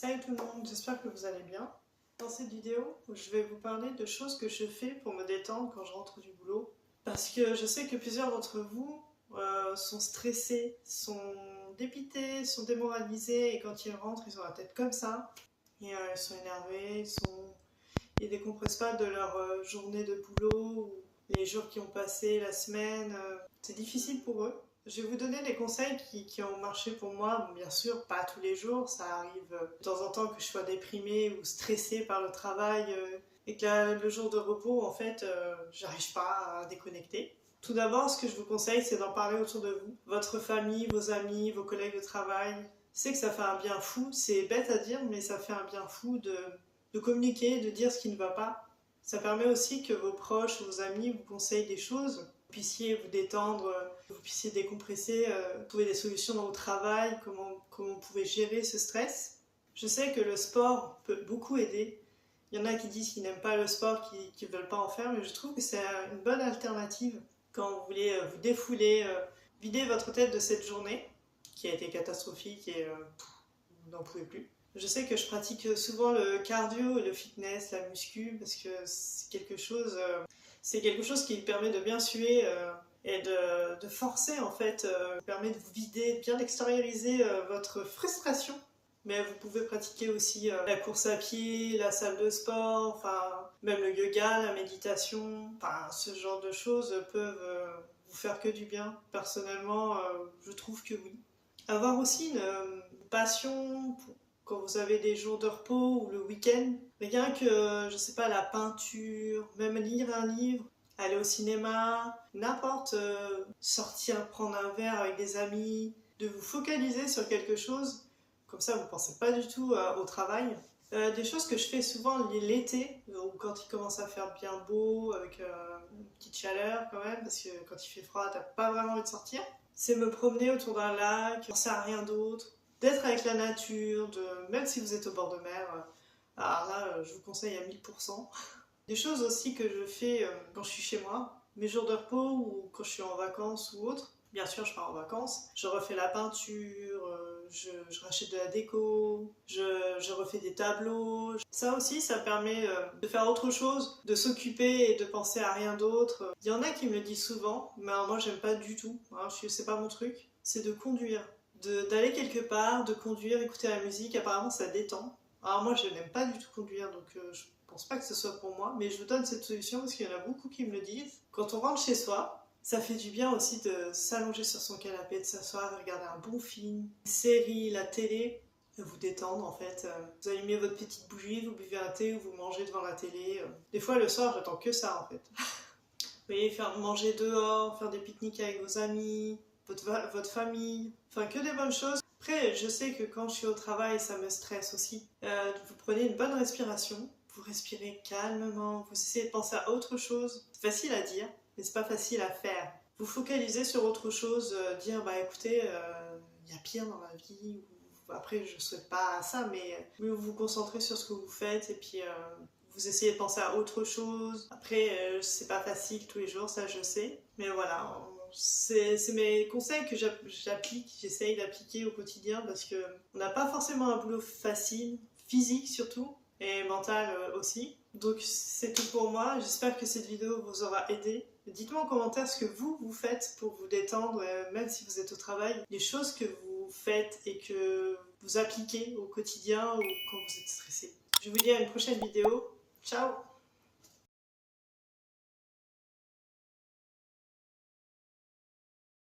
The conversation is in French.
Salut tout le monde, j'espère que vous allez bien. Dans cette vidéo, je vais vous parler de choses que je fais pour me détendre quand je rentre du boulot. Parce que je sais que plusieurs d'entre vous sont stressés, sont dépités, sont démoralisés et quand ils rentrent, ils ont la tête comme ça. Et ils sont énervés, ils décompressent pas de leur journée de boulot ou les jours qui ont passé, la semaine. C'est difficile pour eux. Je vais vous donner des conseils qui ont marché pour moi. Bon, bien sûr, pas tous les jours. Ça arrive de temps en temps que je sois déprimée ou stressée par le travail et que le jour de repos, en fait, j'arrive pas à déconnecter. Tout d'abord, ce que je vous conseille, c'est d'en parler autour de vous. Votre famille, vos amis, vos collègues de travail. Je sais que ça fait un bien fou. C'est bête à dire, mais ça fait un bien fou de communiquer, de dire ce qui ne va pas. Ça permet aussi que vos proches, vos amis vous conseillent des choses, vous puissiez vous détendre, vous puissiez décompresser, trouver des solutions dans votre travail, comment vous pouvez gérer ce stress. Je sais que le sport peut beaucoup aider. Il y en a qui disent qu'ils n'aiment pas le sport, qui ne veulent pas en faire, mais je trouve que c'est une bonne alternative quand vous voulez vous défouler, vider votre tête de cette journée qui a été catastrophique et vous n'en pouvez plus. Je sais que je pratique souvent le cardio et le fitness, la muscu, parce que c'est quelque chose qui permet de bien suer et de forcer en fait, permet de vous vider, de bien extérioriser votre frustration. Mais vous pouvez pratiquer aussi la course à pied, la salle de sport, enfin même le yoga, la méditation, enfin ce genre de choses peuvent vous faire que du bien. Personnellement, je trouve que oui. Avoir aussi une passion quand vous avez des jours de repos ou le week-end. Rien que, je sais pas, la peinture, même lire un livre, aller au cinéma, n'importe, sortir, prendre un verre avec des amis, de vous focaliser sur quelque chose. Comme ça, vous ne pensez pas du tout au travail. Des choses que je fais souvent l'été, ou quand il commence à faire bien beau, avec une petite chaleur quand même, parce que quand il fait froid, t'as pas vraiment envie de sortir. C'est me promener autour d'un lac, penser à rien d'autre, d'être avec la nature, même si vous êtes au bord de mer. Alors là, je vous conseille à 1000%. Des choses aussi que je fais quand je suis chez moi, mes jours de repos ou quand je suis en vacances ou autre. Bien sûr, je pars en vacances. Je refais la peinture, je rachète de la déco, je refais des tableaux. Ça aussi, ça permet de faire autre chose, de s'occuper et de penser à rien d'autre. Il y en a qui me le disent souvent, mais alors moi, j'aime pas du tout. Hein, c'est pas mon truc. C'est de conduire. D'aller quelque part, de conduire, écouter la musique. Apparemment, ça détend. Alors moi, je n'aime pas du tout conduire, donc je pense pas que ce soit pour moi. Mais je vous donne cette solution parce qu'il y en a beaucoup qui me le disent. Quand on rentre chez soi, ça fait du bien aussi de s'allonger sur son canapé, de s'asseoir, de regarder un bon film, une série, la télé, de vous détendre en fait. Vous allumez votre petite bougie, vous buvez un thé ou vous mangez devant la télé. Des fois le soir, j'attends que ça en fait. Vous voyez, faire manger dehors, faire des pique-niques avec vos amis, votre famille, enfin que des bonnes choses. Après, je sais que quand je suis au travail, ça me stresse aussi. Vous prenez une bonne respiration, vous respirez calmement, vous essayez de penser à autre chose. C'est facile à dire, mais c'est pas facile à faire. Vous focalisez sur autre chose, dire bah écoutez, il y a pire dans la vie. Après, je souhaite pas ça, mais vous vous concentrez sur ce que vous faites et puis vous essayez de penser à autre chose. Après, c'est pas facile tous les jours, ça je sais. Mais voilà, c'est mes conseils que j'essaye d'appliquer au quotidien parce qu'on n'a pas forcément un boulot facile, physique surtout, et mental aussi. Donc c'est tout pour moi, j'espère que cette vidéo vous aura aidé. Dites-moi en commentaire ce que vous faites pour vous détendre, même si vous êtes au travail, les choses que vous faites et que vous appliquez au quotidien ou quand vous êtes stressé. Je vous dis à une prochaine vidéo. Ciao!